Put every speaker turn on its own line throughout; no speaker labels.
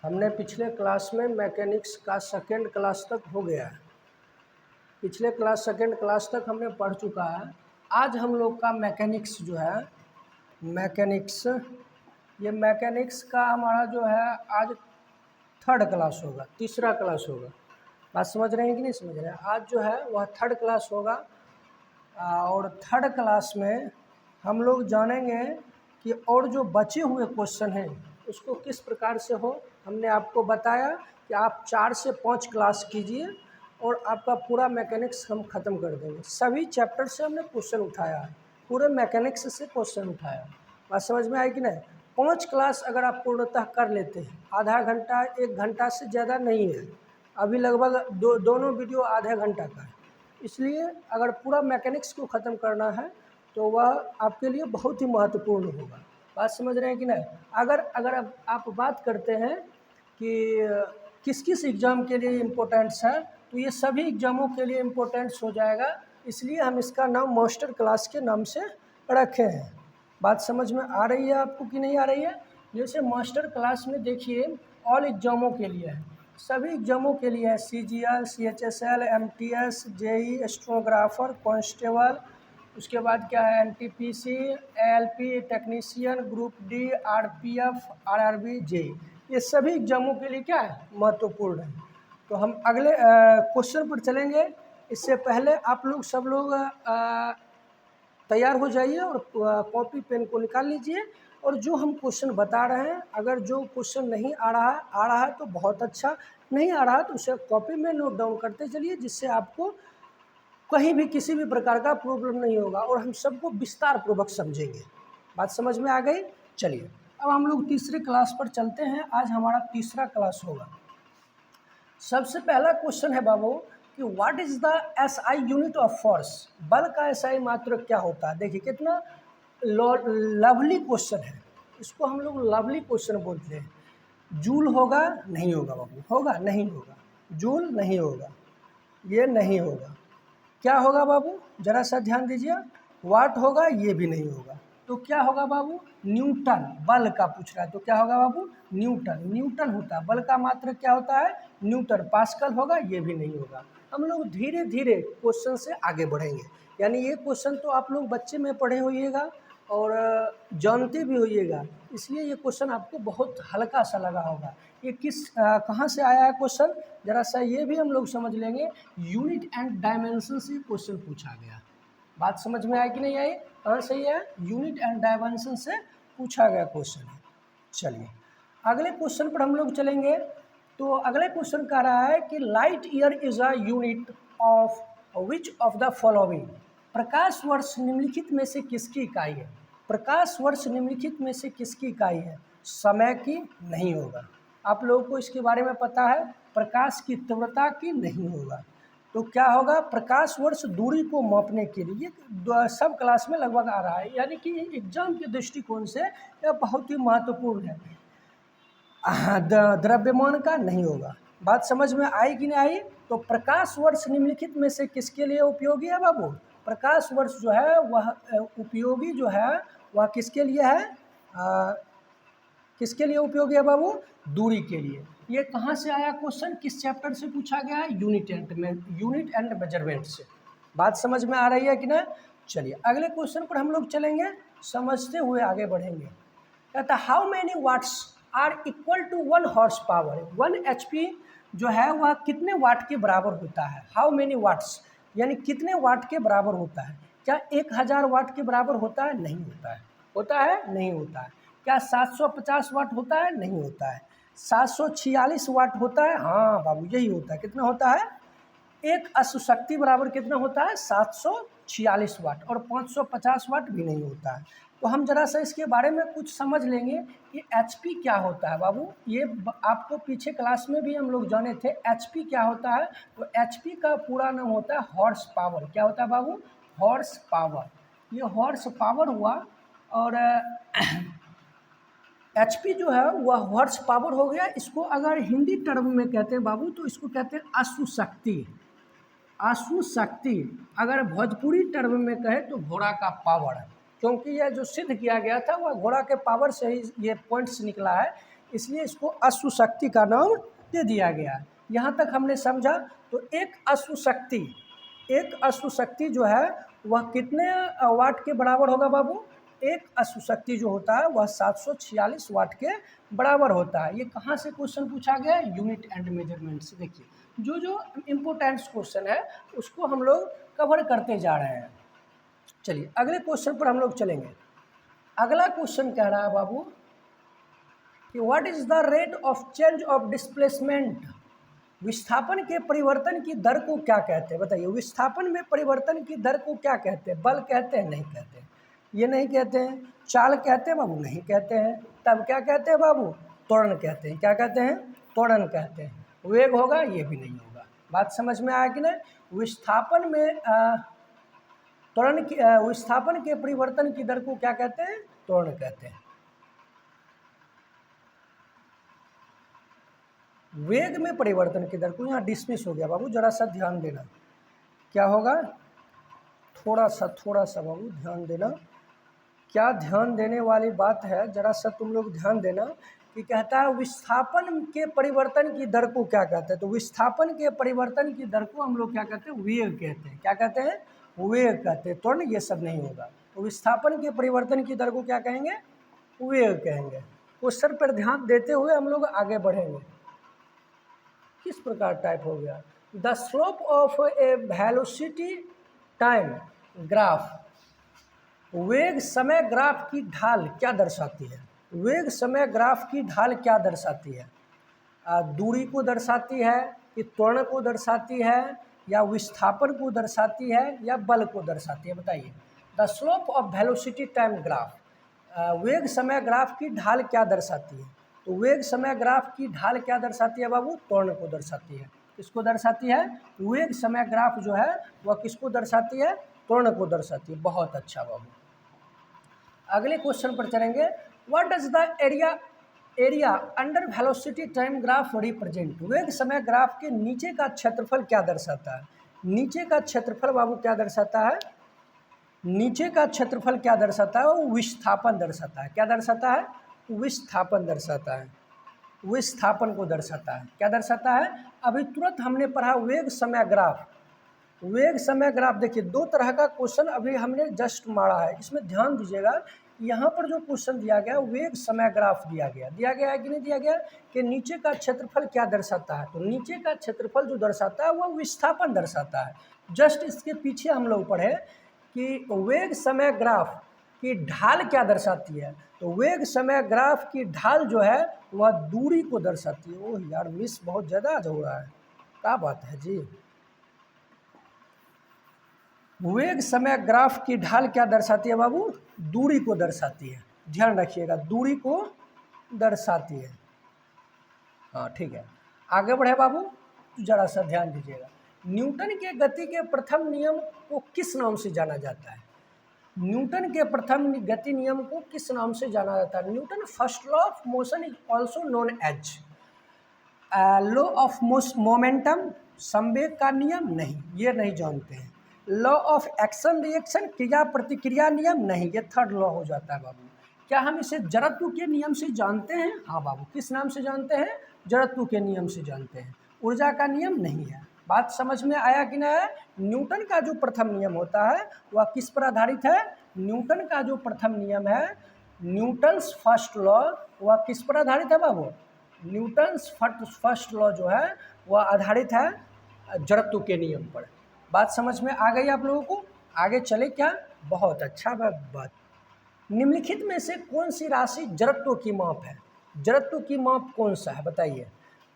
हमने पिछले क्लास में मैकेनिक्स का सेकंड क्लास तक हो गया है। पिछले क्लास सेकंड क्लास तक हमने पढ़ चुका है। आज हम लोग का मैकेनिक्स जो है ये मैकेनिक्स का हमारा जो है आज थर्ड क्लास होगा, तीसरा क्लास होगा। बात समझ रहे हैं कि नहीं समझ रहे हैं? आज जो है वह थर्ड क्लास होगा और थर्ड क्लास में हम लोग जानेंगे कि और जो बचे हुए क्वेश्चन हैं उसको किस प्रकार से हो। हमने आपको बताया कि आप 4 से 5 क्लास कीजिए और आपका पूरा मैकेनिक्स हम ख़त्म कर देंगे। सभी चैप्टर से हमने क्वेश्चन उठाया है, पूरे मैकेनिक्स से क्वेश्चन उठाया। बात समझ में आई कि नहीं? 5 क्लास अगर आप पूर्णतः कर लेते हैं, आधा घंटा 1 घंटा से ज़्यादा नहीं है। अभी लगभग दोनों वीडियो आधे घंटा का है। इसलिए अगर पूरा मैकेनिक्स को ख़त्म करना है तो वह आपके लिए बहुत ही महत्वपूर्ण होगा। बात समझ रहे हैं कि नहीं? अगर आप बात करते हैं कि किस किस एग्ज़ाम के लिए इम्पोर्टेंट्स है, तो ये सभी एग्ज़ामों के लिए इम्पोर्टेंट्स हो जाएगा। इसलिए हम इसका नाम मास्टर क्लास के नाम से रखे हैं। बात समझ में आ रही है आपको कि नहीं आ रही है? जैसे मास्टर क्लास में देखिए ऑल एग्ज़ामों के लिए है, सभी एग्ज़ामों के लिए है। CGL, CHSL, MTS, JE, stenographer, constable, उसके बाद क्या है NTPC, ALP, technician, group D, RPF, RRB, JE, ये सभी एग्ज़ामों के लिए क्या है महत्वपूर्ण है। तो हम अगले क्वेश्चन पर चलेंगे। इससे पहले आप लोग सब लोग तैयार हो जाइए और कॉपी पेन को निकाल लीजिए। और जो हम क्वेश्चन बता रहे हैं, अगर जो क्वेश्चन नहीं आ रहा है तो बहुत अच्छा, नहीं आ रहा है तो उसे कॉपी में नोट डाउन करते चलिए, जिससे आपको कहीं भी किसी भी प्रकार का प्रॉब्लम नहीं होगा और हम सबको विस्तार पूर्वक समझेंगे। बात समझ में आ गई? चलिए अब हम लोग तीसरे क्लास पर चलते हैं। आज हमारा तीसरा क्लास होगा। सबसे पहला क्वेश्चन है बाबू कि what is the SI unit of force. बल का SI मात्रक क्या होता है? देखिए कितना लवली क्वेश्चन है, इसको हम लोग लवली क्वेश्चन बोलते हैं। जूल होगा? नहीं होगा बाबू। होगा? नहीं होगा। जूल नहीं होगा, ये नहीं होगा। क्या होगा बाबू? जरा सा ध्यान दीजिए। वाट होगा? ये भी नहीं होगा। तो क्या होगा बाबू? न्यूटन। बल का पूछ रहा है तो क्या होगा बाबू? न्यूटन। न्यूटन होता है। बल का मात्रक क्या होता है? न्यूटन। पास्कल होगा? ये भी नहीं होगा। हम लोग धीरे धीरे क्वेश्चन से आगे बढ़ेंगे। यानी ये क्वेश्चन तो आप लोग बच्चे में पढ़े होइएगा और जानते भी होइएगा, इसलिए ये क्वेश्चन आपको बहुत हल्का सा लगा होगा। ये कहाँ से आया है क्वेश्चन, जरा सा ये भी हम लोग समझ लेंगे। यूनिट एंड डायमेंशन से क्वेश्चन पूछा गया। बात समझ में आई कि नहीं आई? कहाँ से है? यूनिट एंड डायमेंशन से पूछा गया क्वेश्चन है। चलिए अगले क्वेश्चन पर हम लोग चलेंगे। तो अगले क्वेश्चन कह रहा है कि light year is a unit of which of the following. प्रकाश वर्ष निम्नलिखित में से किसकी इकाई है? प्रकाश वर्ष निम्नलिखित में से किसकी इकाई है? समय की? नहीं होगा। आप लोगों को इसके बारे में पता है। प्रकाश की तीव्रता की? नहीं होगा। तो क्या होगा? प्रकाश वर्ष दूरी को मापने के लिए सब क्लास में लगभग आ रहा है, यानी कि एग्जाम के दृष्टिकोण से यह बहुत ही महत्वपूर्ण है। द्रव्यमान का? नहीं होगा। बात समझ में आई कि नहीं आई? तो प्रकाश वर्ष निम्नलिखित में से किसके लिए उपयोगी है बाबू? प्रकाश वर्ष जो है वह उपयोगी जो है वह किसके लिए है? किसके लिए उपयोगी है बाबू? दूरी के लिए। ये कहाँ से आया क्वेश्चन? किस चैप्टर से पूछा गया है? यूनिट एंड मेजरमेंट से। बात समझ में आ रही है कि ना? चलिए अगले क्वेश्चन पर हम लोग चलेंगे, समझते हुए आगे बढ़ेंगे। कहता how many watts are equal to 1 horse power. 1 HP जो है वह कितने वाट के बराबर होता है? हाउ मैनी वाट्स यानी कितने वाट के बराबर होता है? क्या 1000 वाट के बराबर होता है? नहीं होता है। होता है? नहीं होता है। क्या 750 वाट होता है? नहीं होता है। 746 वाट होता है? हाँ बाबू यही होता है। कितना होता है? एक अश्वशक्ति बराबर कितना होता है? 746 वाट। और 550 वाट भी नहीं होता है। तो हम जरा सा इसके बारे में कुछ समझ लेंगे कि HP क्या होता है बाबू। ये आपको पीछे क्लास में भी हम लोग जाने थे। HP क्या होता है? तो HP का पूरा नाम होता है हॉर्स पावर। क्या होता है बाबू? Horse power. ये हॉर्स पावर हुआ। और HP जो है वह हॉर्स पावर हो गया। इसको अगर हिंदी टर्म में कहते हैं बाबू तो इसको कहते हैं अश्वशक्ति। अश्वशक्ति। अगर भोजपुरी टर्म में कहे तो घोड़ा का पावर, क्योंकि यह जो सिद्ध किया गया था वह घोड़ा के पावर से ही ये पॉइंट्स निकला है इसलिए इसको अश्व शक्ति का नाम दे दिया गया। यहाँ तक हमने समझा। तो एक अश्व शक्ति जो है वह कितने वाट के बराबर होगा बाबू? एक अश्व शक्ति जो होता है वह 746 वाट के बराबर होता है। ये कहाँ से क्वेश्चन पूछा गया है? यूनिट एंड मेजरमेंट से। देखिए जो इम्पोर्टेंट क्वेश्चन है उसको हम लोग कवर करते जा रहे हैं। चलिए अगले क्वेश्चन पर हम लोग चलेंगे। अगला क्वेश्चन कह रहा है बाबू कि what is the rate of change of displacement? विस्थापन के परिवर्तन की दर को क्या कहते हैं? बताइए, विस्थापन में परिवर्तन की दर को क्या कहते हैं? बल कहते हैं? नहीं कहते हैं। ये नहीं कहते हैं। चाल कहते हैं बाबू? नहीं कहते हैं। तब क्या कहते हैं बाबू? त्वरण कहते हैं। क्या कहते हैं? त्वरण कहते हैं। वेग होगा? ये भी नहीं होगा। बात समझ में आया कि नहीं? विस्थापन में विस्थापन के परिवर्तन की दर को क्या कहते हैं? त्वरण कहते हैं। वेग में परिवर्तन की दर को, यहाँ डिसमिस हो गया बाबू, जरा सा ध्यान देना। क्या होगा? थोड़ा सा बाबू ध्यान देना। क्या ध्यान देने वाली बात है, जरा सा तुम लोग ध्यान देना कि कहता है विस्थापन के परिवर्तन की दर को क्या कहते हैं? तो विस्थापन के परिवर्तन की दर को हम लोग क्या कहते हैं? वेग कहते हैं। क्या कहते हैं? वेग कहते हैं। त्वरण ये सब नहीं होगा। तो विस्थापन के परिवर्तन की दर को क्या कहेंगे? वेग कहेंगे। क्वेश्चन पर ध्यान देते हुए हम लोग आगे बढ़ेंगे। किस प्रकार टाइप हो गया? The slope of A velocity time graph, वेग समय ग्राफ की ढाल क्या दर्शाती है? वेग समय ग्राफ की ढाल क्या दर्शाती है? दूरी को दर्शाती है, कि त्वरण को दर्शाती है, या विस्थापन को दर्शाती है, या बल को दर्शाती है? बताइए। The slope of velocity time graph, वेग समय ग्राफ की ढाल क्या दर्शाती है? तो वेग समय ग्राफ की ढाल क्या दर्शाती है बाबू? त्वरण को दर्शाती है। किसको दर्शाती है? वेग समय ग्राफ जो है वह किसको दर्शाती है? त्वरण को दर्शाती है। बहुत अच्छा बाबू। अगले क्वेश्चन पर चलेंगे। What does the area under velocity time graph represent? वेग समय ग्राफ के नीचे का क्षेत्रफल क्या दर्शाता है? नीचे का क्षेत्रफल बाबू क्या दर्शाता है? नीचे का क्षेत्रफल क्या दर्शाता है? वो विस्थापन दर्शाता है। क्या दर्शाता है? विस्थापन दर्शाता है। विस्थापन को दर्शाता है। क्या दर्शाता है? अभी तुरंत हमने पढ़ा वेग समय ग्राफ। वेग समय ग्राफ, देखिए दो तरह का क्वेश्चन अभी हमने जस्ट मारा है। इसमें ध्यान दीजिएगा, यहाँ पर जो क्वेश्चन दिया गया वेग समय ग्राफ दिया गया है कि नहीं दिया गया? कि नीचे का क्षेत्रफल क्या दर्शाता है? तो नीचे का क्षेत्रफल जो दर्शाता है वह विस्थापन दर्शाता है। जस्ट इसके पीछे हम लोग पढ़े कि वेग समय ग्राफ की ढाल क्या दर्शाती है? तो वेग समय ग्राफ की ढाल जो है वह दूरी को दर्शाती है। ओह यार, मिस बहुत ज़्यादा हो रहा है, क्या बात है जी। वेग समय ग्राफ की ढाल क्या दर्शाती है बाबू? दूरी को दर्शाती है। ध्यान रखिएगा, दूरी को दर्शाती है। हाँ ठीक है, आगे बढ़े बाबू, जरा सा ध्यान दीजिएगा। न्यूटन के गति के प्रथम नियम को किस नाम से जाना जाता है? न्यूटन के प्रथम गति नियम को किस नाम से जाना जाता है? Newton first law of motion is also known as law of momentum, संवेग का नियम? नहीं, ये नहीं जानते हैं। लॉ ऑफ एक्शन रिएक्शन, क्रिया प्रतिक्रिया नियम? नहीं, ये थर्ड लॉ हो जाता है बाबू। क्या हम इसे जड़त्व के नियम से जानते हैं? हाँ बाबू, किस नाम से जानते हैं? जड़त्व के नियम से जानते हैं। ऊर्जा का नियम नहीं है। बात समझ में आया कि नहीं? न्यूटन का जो प्रथम नियम होता है वह किस पर आधारित है? न्यूटन का जो प्रथम नियम है, न्यूटन्स फर्स्ट लॉ, वह किस पर आधारित है बाबू? न्यूटन्स फर्स्ट लॉ जो है वह आधारित है जड़त्व के नियम पर। बात समझ में आ गई आप लोगों को? आगे चले क्या? बहुत अच्छा बात। निम्नलिखित में से कौन सी राशि जड़त्व की माप है? जड़त्व की माप कौन सा है? बताइए,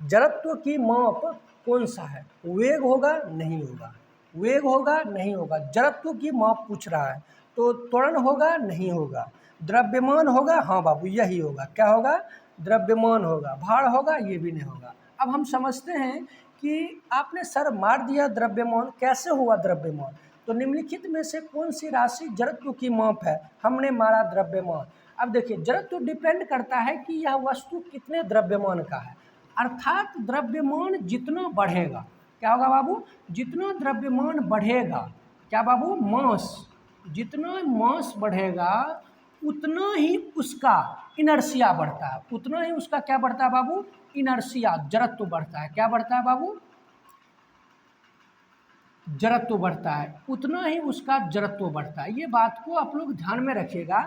जड़त्व की माप कौन सा है? वेग होगा? नहीं होगा। वेग होगा? नहीं होगा। जड़त्व की माप पूछ रहा है, तो त्वरण होगा? नहीं होगा। द्रव्यमान होगा? हाँ बाबू, यही होगा। क्या होगा? द्रव्यमान होगा। भार होगा? ये भी नहीं होगा। अब हम समझते हैं कि आपने सर मार दिया द्रव्यमान, कैसे हुआ द्रव्यमान? तो निम्नलिखित में से कौन सी राशि जड़त्व की माप है? हमने मारा द्रव्यमान। अब देखिए, जड़त्व डिपेंड करता है कि यह वस्तु कितने द्रव्यमान का है, अर्थात द्रव्यमान जितना बढ़ेगा, क्या होगा बाबू? जितना द्रव्यमान बढ़ेगा, क्या बाबू? मास, जितना मास बढ़ेगा उतना ही उसका इनर्शिया बढ़ता है, उतना ही उसका क्या बढ़ता है बाबू, इनर्शिया, जड़त्व बढ़ता है। क्या बढ़ता है बाबू, जड़त्व बढ़ता है, उतना ही उसका जड़त्व बढ़ता है। ये बात को आप लोग ध्यान में रखिएगा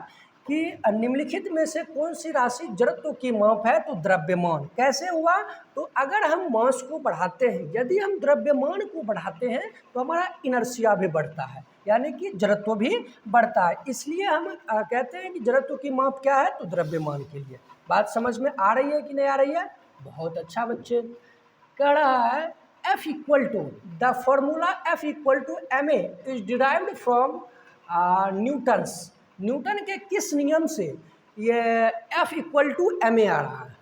कि निम्नलिखित में से कौन सी राशि जड़त्व की माप है, तो द्रव्यमान। कैसे हुआ, तो अगर हम मास को बढ़ाते हैं, यदि हम द्रव्यमान को बढ़ाते हैं तो हमारा इनर्शिया भी बढ़ता है, यानी कि जड़त्व भी बढ़ता है। इसलिए हम कहते हैं कि जड़त्व की माप क्या है, तो द्रव्यमान के लिए। बात समझ में आ रही है कि नहीं आ रही है? बहुत अच्छा बच्चे। कह रहा है F equal to the formula F equal to M A is derived from Newton's. Newton के किस नियम से ये F equal to M A आ रहा है?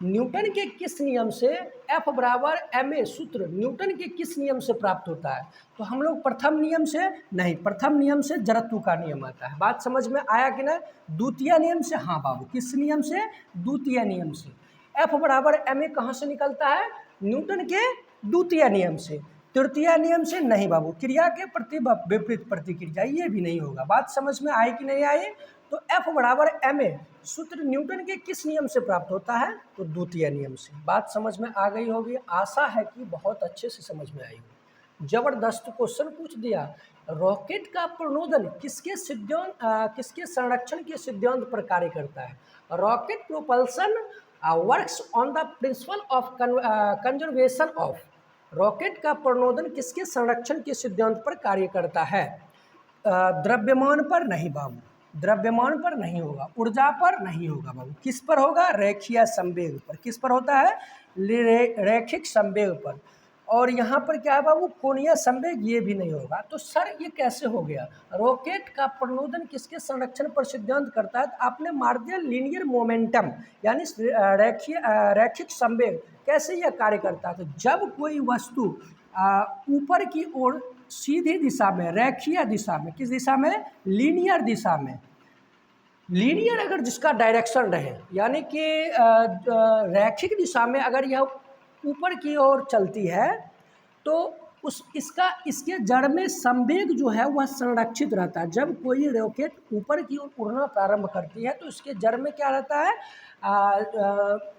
न्यूटन के किस नियम से F बराबर एम ए सूत्र न्यूटन के किस नियम से प्राप्त होता है? तो हम लोग प्रथम नियम से नहीं, प्रथम नियम से जड़त्व का नियम आता है। बात समझ में आया कि ना? द्वितीय नियम से, हाँ बाबू, किस नियम से? द्वितीय नियम से। F बराबर एम ए कहाँ से निकलता है? न्यूटन के द्वितीय नियम से। तृतीय नियम से नहीं बाबू, क्रिया के प्रति विपरीत प्रतिक्रिया, ये भी नहीं होगा। बात समझ में आई कि नहीं आई? तो F बराबर एम ए सूत्र न्यूटन के किस नियम से प्राप्त होता है? तो द्वितीय नियम से। बात समझ में आ गई होगी, आशा है कि बहुत अच्छे से समझ में आई होगी। जबरदस्त क्वेश्चन पूछ दिया। रॉकेट का प्रणोदन किसके सिद्धांत, किसके संरक्षण के सिद्धांत पर कार्य करता है? Rocket propulsion works on the principle of conservation of. Rocket का प्रणोदन किसके संरक्षण के सिद्धांत पर कार्य करता है? द्रव्यमान पर नहीं बाबू, द्रव्यमान पर नहीं होगा, ऊर्जा पर नहीं होगा बाबू। किस पर होगा? रेखीय संवेग पर। किस पर होता है? रैखिक संवेग पर। और यहाँ पर क्या है बाबू? कोणीय संवेग, ये भी नहीं होगा। तो सर ये कैसे हो गया? रॉकेट का प्रणोदन किसके संरक्षण पर सिद्धांत करता है? तो आपने मार दिया लीनियर मोमेंटम, यानी रैखिक संवेग। कैसे यह कार्य करता है? तो जब कोई वस्तु ऊपर की ओर सीधी दिशा में, रेखीय दिशा में, किस दिशा में? लीनियर दिशा में, लीनियर अगर जिसका डायरेक्शन रहे, यानी कि रैखिक दिशा में अगर यह ऊपर की ओर चलती है तो इसके जड़ में संवेग जो है वह संरक्षित रहता है। जब कोई रॉकेट ऊपर की ओर उड़ना प्रारंभ करती है तो इसके जड़ में क्या रहता है?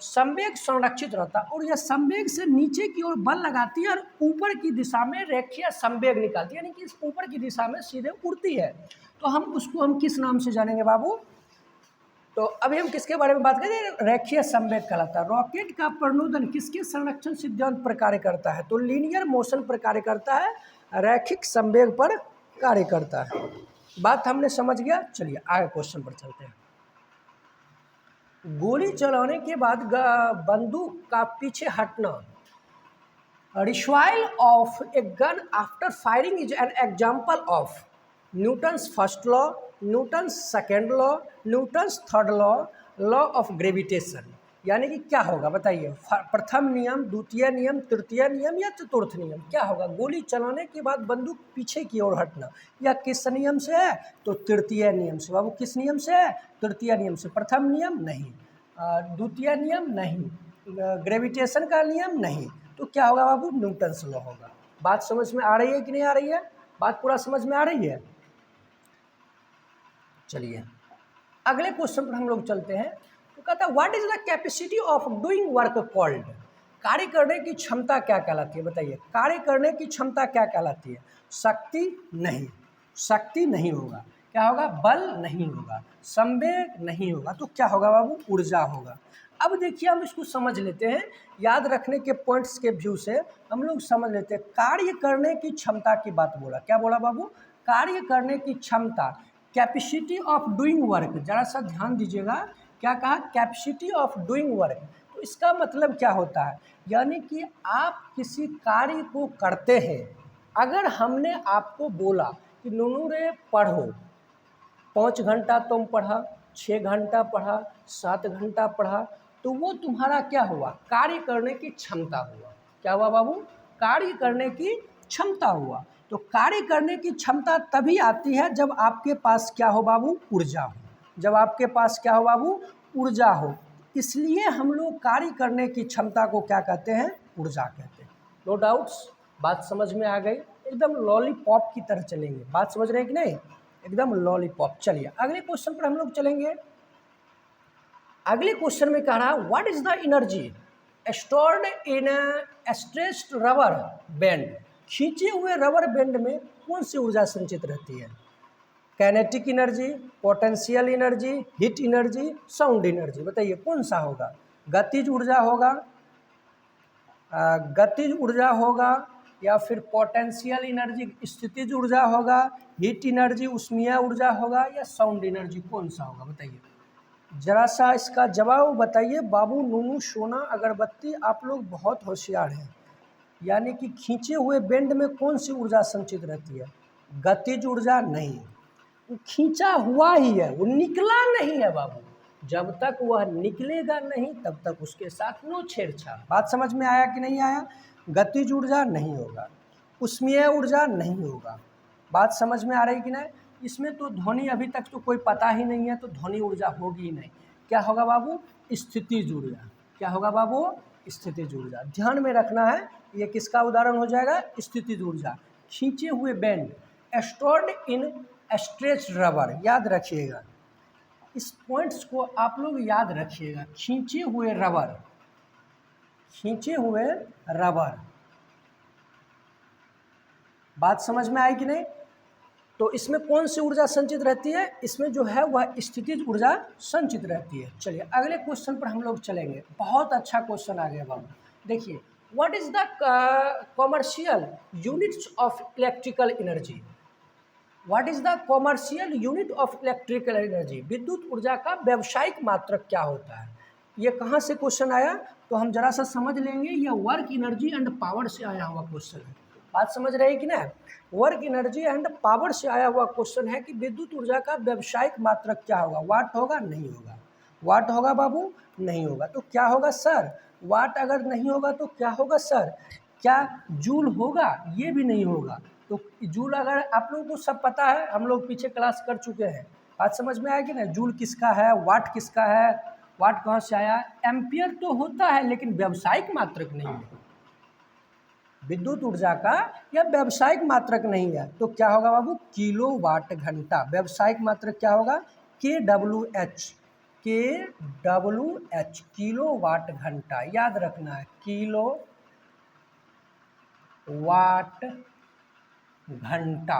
संवेग संरक्षित रहता है, और यह संवेग से नीचे की ओर बल लगाती है और ऊपर की दिशा में रेखीय संवेग निकालती है, यानी कि इस ऊपर की दिशा में सीधे उड़ती है। तो हम किस नाम से जानेंगे बाबू? तो अभी हम किसके बारे में बात करें? रेखीय संवेग कहलाता है। रॉकेट का प्रणोदन किसके संरक्षण सिद्धांत पर कार्य करता है? तो लीनियर मोशन पर कार्य करता है, रैखिक संवेग पर कार्य करता है। बात हमने समझ गया। चलिए आगे क्वेश्चन पर चलते हैं। गोली चलाने के बाद बंदूक का पीछे हटना, recoil of a gun after firing is an example of Newton's first law, Newton's second law, Newton's third law, law of gravitation. यानी कि क्या होगा बताइए? प्रथम नियम, द्वितीय नियम, तृतीय नियम या चतुर्थ नियम? क्या होगा? गोली चलाने के बाद बंदूक पीछे की ओर हटना, यह किस नियम से है? तो तृतीय नियम से। बाबू किस नियम से है? तृतीय नियम से। प्रथम नियम नहीं, द्वितीय नियम नहीं, ग्रेविटेशन का नियम नहीं, तो क्या होगा बाबू? न्यूटन्स लॉ होगा। बात समझ में आ रही है कि नहीं आ रही है? बात पूरा समझ में आ रही है? चलिए अगले क्वेश्चन पर हम लोग चलते हैं। तो कहता है what is the capacity of doing work called. कार्य करने की क्षमता क्या कहलाती है? बताइए, कार्य करने की क्षमता क्या कहलाती है? शक्ति नहीं, शक्ति नहीं होगा। क्या होगा? बल नहीं होगा, संवेग नहीं होगा, तो क्या होगा बाबू? ऊर्जा होगा। अब देखिए हम इसको समझ लेते हैं, याद रखने के पॉइंट्स के व्यू से हम लोग समझ लेते हैं। कार्य करने की क्षमता की बात बोला। क्या बोला बाबू? कार्य करने की क्षमता, कैपेसिटी ऑफ डूइंग वर्क। जरा सा ध्यान दीजिएगा, क्या कहा? Capacity of doing work. तो इसका मतलब क्या होता है? यानी कि आप किसी कार्य को करते हैं, अगर हमने आपको बोला कि नूनू रे पढ़ो, 5 घंटा तुम पढ़ा, 6 घंटा पढ़ा, 7 घंटा पढ़ा, तो वो तुम्हारा क्या हुआ? कार्य करने की क्षमता हुआ। क्या हुआ बाबू? कार्य करने की क्षमता हुआ। तो कार्य करने की क्षमता तभी आती है जब आपके पास क्या हो बाबू? ऊर्जा हो। जब आपके पास क्या हो बाबू? ऊर्जा हो। इसलिए हम लोग कार्य करने की क्षमता को क्या कहते हैं? ऊर्जा कहते हैं। नो डाउट्स, बात समझ में आ गई? एकदम लॉलीपॉप की तरह चलेंगे। बात समझ रहे हैं कि नहीं? एकदम लॉलीपॉप। चलिए अगले क्वेश्चन पर हम लोग चलेंगे। अगले क्वेश्चन में कह रहा है what is the energy stored in stretched rubber band, खींचे हुए रबर बैंड में कौन सी ऊर्जा संचित रहती है? Kinetic energy, potential energy, heat energy, sound energy, बताइए कौन सा होगा? गतिज ऊर्जा होगा, गतिज ऊर्जा होगा, या फिर पोटेंशियल एनर्जी स्थितिज ऊर्जा होगा, हीट एनर्जी उष्मीय ऊर्जा होगा, या साउंड एनर्जी, कौन सा होगा बताइए? जरा सा इसका जवाब बताइए। बाबू, नूनू, सोना, अगरबत्ती, आप लोग बहुत होशियार हैं। यानी कि खींचे हुए बेंड में कौन सी ऊर्जा संचित रहती है? गतिज ऊर्जा नहीं, वो खींचा हुआ ही है, वो निकला नहीं है बाबू। जब तक वह निकलेगा नहीं तब तक उसके साथ नो छेड़छाड़। बात समझ में आया कि नहीं आया? गतिज ऊर्जा नहीं होगा, उष्मीय ऊर्जा नहीं होगा। बात समझ में आ रही कि नहीं? इसमें तो ध्वनि अभी तक तो कोई पता ही नहीं है, तो ध्वनि ऊर्जा होगी ही नहीं। क्या होगा बाबू? स्थितिज ऊर्जा। क्या होगा बाबू? स्थितिज ऊर्जा। ध्यान में रखना है, ये किसका उदाहरण हो जाएगा? स्थितिज ऊर्जा। खींचे हुए band stored in stretch rubber, याद रखिएगा इस पॉइंट्स को, आप लोग याद रखिएगा। खींचे हुए रबर, खींचे हुए रबर। बात समझ में आई कि नहीं? तो इसमें कौन सी ऊर्जा संचित रहती है? इसमें जो है वह स्थितिज ऊर्जा संचित रहती है। चलिए अगले क्वेश्चन पर हम लोग चलेंगे। बहुत अच्छा क्वेश्चन आ गया बाबू। देखिए, what is the commercial units of electrical energy? What is the commercial unit of electrical energy? विद्युत ऊर्जा का व्यावसायिक मात्रक क्या होता है? ये कहाँ से क्वेश्चन आया तो हम जरा सा समझ लेंगे। यह वर्क एनर्जी एंड पावर से आया हुआ क्वेश्चन है। बात समझ रहे हैं कि ना? वर्क एनर्जी एंड पावर से आया हुआ क्वेश्चन है कि विद्युत ऊर्जा का व्यावसायिक मात्रक क्या होगा? वाट होगा? नहीं होगा। वाट होगा बाबू? नहीं होगा। तो क्या होगा सर? वाट अगर नहीं होगा तो क्या होगा सर? क्या जूल होगा? ये भी नहीं होगा। तो जूल अगर आप लोगों को सब पता है, हम लोग पीछे क्लास कर चुके हैं। बात समझ में आएगी ना? जूल किसका है, वाट किसका है, वाट कहाँ से आया? एम्पियर तो होता है लेकिन व्यावसायिक मात्रक नहीं है। विद्युत ऊर्जा का यह व्यावसायिक मात्रक नहीं है। तो क्या होगा बाबू? किलो वाट घंटा। व्यावसायिक मात्रक क्या होगा? KWH, KWH, किलो वाट घंटा। याद रखना है, किलो वाट घंटा,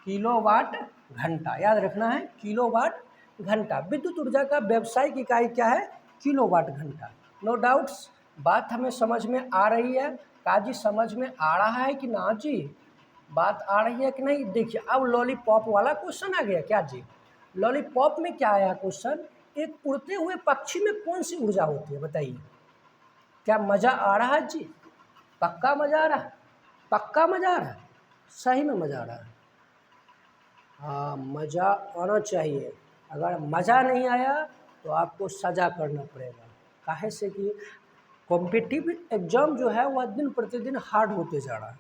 किलोवाट घंटा, याद रखना है, किलोवाट घंटा। विद्युत ऊर्जा का व्यावसायिक इकाई क्या है? किलोवाट घंटा। नो डाउट्स, बात हमें समझ में आ रही है? काजी समझ में आ रहा है कि ना जी? बात आ रही है कि नहीं? देखिए अब लॉलीपॉप वाला क्वेश्चन आ गया। क्या जी? लॉलीपॉप में क्या आया क्वेश्चन? एक उड़ते हुए पक्षी में कौन सी ऊर्जा होती है बताइए? क्या मज़ा आ रहा है जी? पक्का मज़ा आ रहा है? पक्का मज़ा आ रहा है? सही में मज़ा आ रहा है? हाँ, मज़ा आना चाहिए। अगर मज़ा नहीं आया तो आपको सज़ा करना पड़ेगा। काहे से कि कॉम्पिटिटिव एग्ज़ाम जो है वह दिन प्रतिदिन हार्ड होते जा रहा है।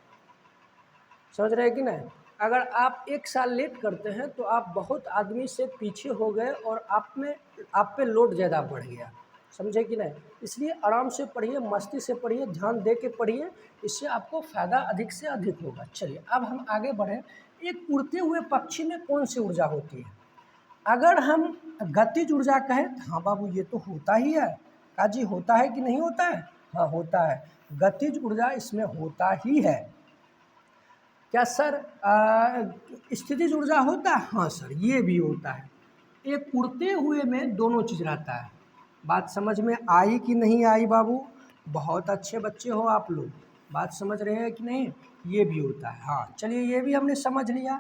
समझ रहे हैं कि नहीं? अगर आप एक साल लेट करते हैं तो आप बहुत आदमी से पीछे हो गए और आप पे लोड ज़्यादा बढ़ गया। समझे कि नहीं? इसलिए आराम से पढ़िए, मस्ती से पढ़िए, ध्यान दे के पढ़िए, इससे आपको फ़ायदा अधिक से अधिक होगा। चलिए अब हम आगे बढ़ें। एक उड़ते हुए पक्षी में कौन सी ऊर्जा होती है? अगर हम गतिज ऊर्जा कहें तो हाँ बाबू ये तो होता ही है। काजी होता है कि नहीं होता है? हाँ होता है, गतिज ऊर्जा इसमें होता ही है। क्या सर स्थितिज ऊर्जा होता है? हाँ सर ये भी होता है। एक उड़ते हुए में दोनों चीज़ रहता है। बात समझ में आई कि नहीं आई बाबू? बहुत अच्छे बच्चे हो आप लोग, बात समझ रहे हैं कि नहीं? ये भी होता है। हाँ चलिए ये भी हमने समझ लिया।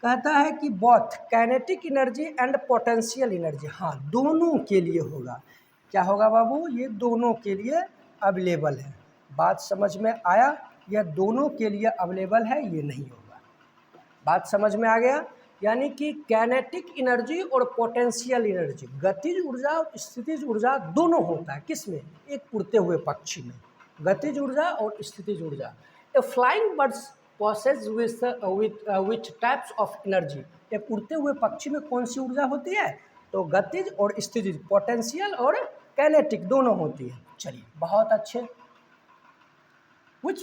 कहता है कि both kinetic energy and potential energy, हाँ दोनों के लिए होगा। क्या होगा बाबू? ये दोनों के लिए अवेलेबल है। बात समझ में आया? यह दोनों के लिए अवेलेबल है, ये नहीं होगा। बात समझ में आ गया? यानी कि काइनेटिक एनर्जी और पोटेंशियल एनर्जी, गतिज ऊर्जा और स्थितिज ऊर्जा दोनों होता है। किस में? एक उड़ते हुए पक्षी में, गतिज ऊर्जा और स्थितिज ऊर्जा। A flying birds possess which types of energy? एक उड़ते हुए पक्षी में कौन सी ऊर्जा होती है? तो गतिज और स्थितिज, पोटेंशियल और काइनेटिक दोनों होती है। चलिए बहुत अच्छे। which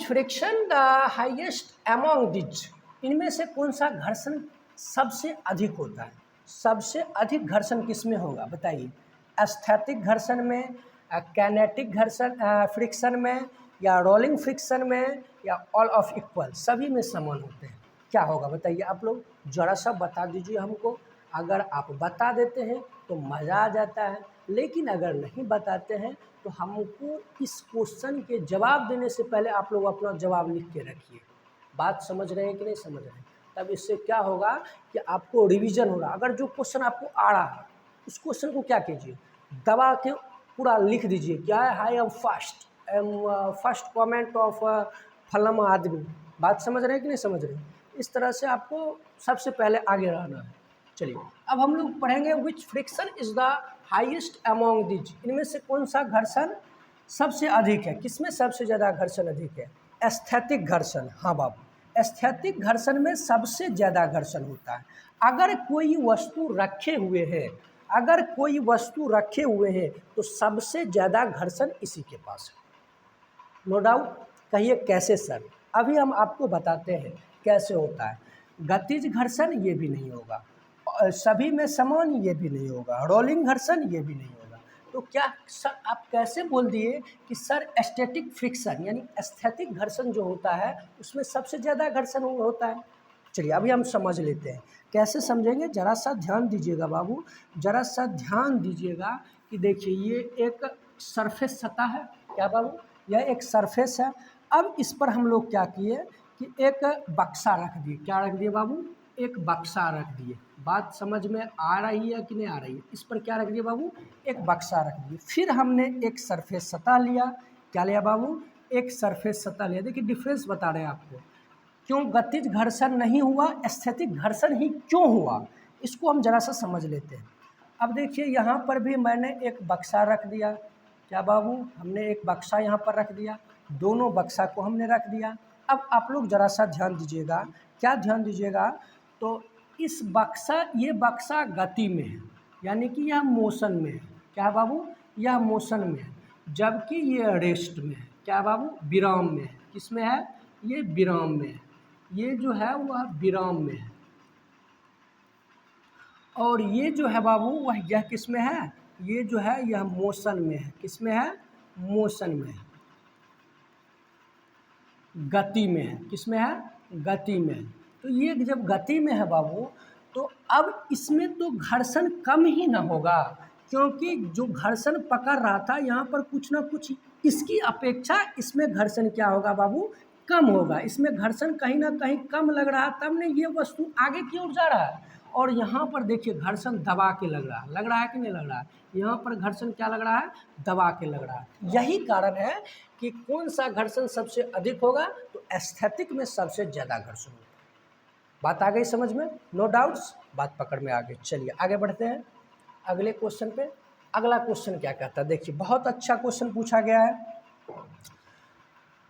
friction the highest among these? इनमें से कौन सा घर्षण सबसे अधिक होता है? सबसे अधिक घर्षण किस में होगा बताइए? एस्थेटिक घर्षण में, कैनेटिक घर्षण फ्रिक्शन में, या रोलिंग फ्रिक्शन में, या ऑल ऑफ इक्वल, सभी में समान होते हैं। क्या होगा बताइए आप लोग? ज़रा सा बता दीजिए हमको। अगर आप बता देते हैं तो मज़ा आ जाता है, लेकिन अगर नहीं बताते हैं तो हमको इस क्वेश्चन के जवाब देने से पहले आप लोग अपना जवाब लिख के रखिए। बात समझ रहे हैं कि नहीं समझ रहे हैं? तब इससे क्या होगा कि आपको रिवीजन होगा। अगर जो क्वेश्चन आपको आ रहा है उस क्वेश्चन को क्या कीजिए, दबा के पूरा लिख दीजिए। क्या है? I am first comment of फलाना आदमी। बात समझ रहे हैं कि नहीं समझ रहे हैं? इस तरह से आपको सबसे पहले आगे रहना है। चलिए अब हम लोग पढ़ेंगे which friction is the highest among these. इनमें से कौन सा घर्षण सबसे अधिक है? किसमें सबसे ज़्यादा घर्षण अधिक है? एस्थेटिक घर्षण। हाँ बाबू, एस्थेटिक घर्षण में सबसे ज़्यादा घर्षण होता है। अगर कोई वस्तु रखे हुए है, अगर कोई वस्तु रखे हुए हैं तो सबसे ज़्यादा घर्षण इसी के पास है। No doubt. कहिए कैसे सर? अभी हम आपको बताते हैं कैसे होता है। गतिज घर्षण ये भी नहीं होगा, सभी में समान ये भी नहीं होगा, रोलिंग घर्षण ये भी नहीं होगा। तो क्या सर आप कैसे बोल दिए कि सर एस्थेटिक फ्रिक्शन यानी एस्थेटिक घर्षण जो होता है उसमें सबसे ज़्यादा घर्षण होता है? चलिए अभी हम समझ लेते हैं। कैसे समझेंगे? ज़रा सा ध्यान दीजिएगा बाबू, ज़रा सा ध्यान दीजिएगा कि देखिए ये एक सरफेस सतह है। क्या बाबू? यह एक सरफेस है। अब इस पर हम लोग क्या किए कि एक बक्सा रख दिए। क्या रख दिए बाबू? एक बक्सा रख दिए। बात समझ में आ रही है कि नहीं आ रही है? इस पर क्या रख दिए बाबू? एक बक्सा रख दिए। फिर हमने एक सरफेस सतह लिया। क्या लिया बाबू? एक सरफेस सतह लिया। देखिए डिफरेंस बता रहे हैं आपको। क्यों गतिज घर्षण नहीं हुआ, एस्थेटिक घर्षण ही क्यों हुआ, इसको हम ज़रा सा समझ लेते हैं। अब देखिए यहाँ पर भी मैंने एक बक्सा रख दिया। क्या बाबू? हमने एक बक्सा यहाँ पर रख दिया, दोनों बक्सा को हमने रख दिया। अब आप लोग ज़रा सा ध्यान दीजिएगा। क्या ध्यान दीजिएगा? तो इस बक्सा, ये बक्सा गति में है यानी कि यह मोशन में है। क्या बाबू? यह मोशन में है, जबकि ये रेस्ट में है। क्या बाबू? विराम में है। किस में है? ये विराम में है। ये जो है वह विराम में है, और ये जो है बाबू वह यह किस में है? ये जो है यह मोशन में है। किस में है? मोशन में है, गति में है। किस में है? गति में है। तो ये जब गति में है बाबू तो अब इसमें तो घर्षण कम ही ना होगा, क्योंकि जो घर्षण पकड़ रहा था यहाँ पर कुछ ना कुछ इसकी अपेक्षा इसमें घर्षण क्या होगा बाबू? कम होगा। इसमें घर्षण कहीं ना कहीं कम लग रहा है, तब ने ये वस्तु आगे की ओर जा रहा है। और यहाँ पर देखिए घर्षण दबा के लग रहा है कि नहीं लग रहा है? यहाँ पर घर्षण क्या लग रहा है? दबा के लग रहा है। यही कारण है कि कौन सा घर्षण सबसे अधिक होगा? तो एस्थेटिक में सबसे ज़्यादा घर्षण होगा। बात आ गई समझ में? नो डाउट्स, बात पकड़ में आ गई। चलिए आगे बढ़ते हैं अगले क्वेश्चन पे। अगला क्वेश्चन क्या कहता है? देखिए बहुत अच्छा क्वेश्चन पूछा गया है।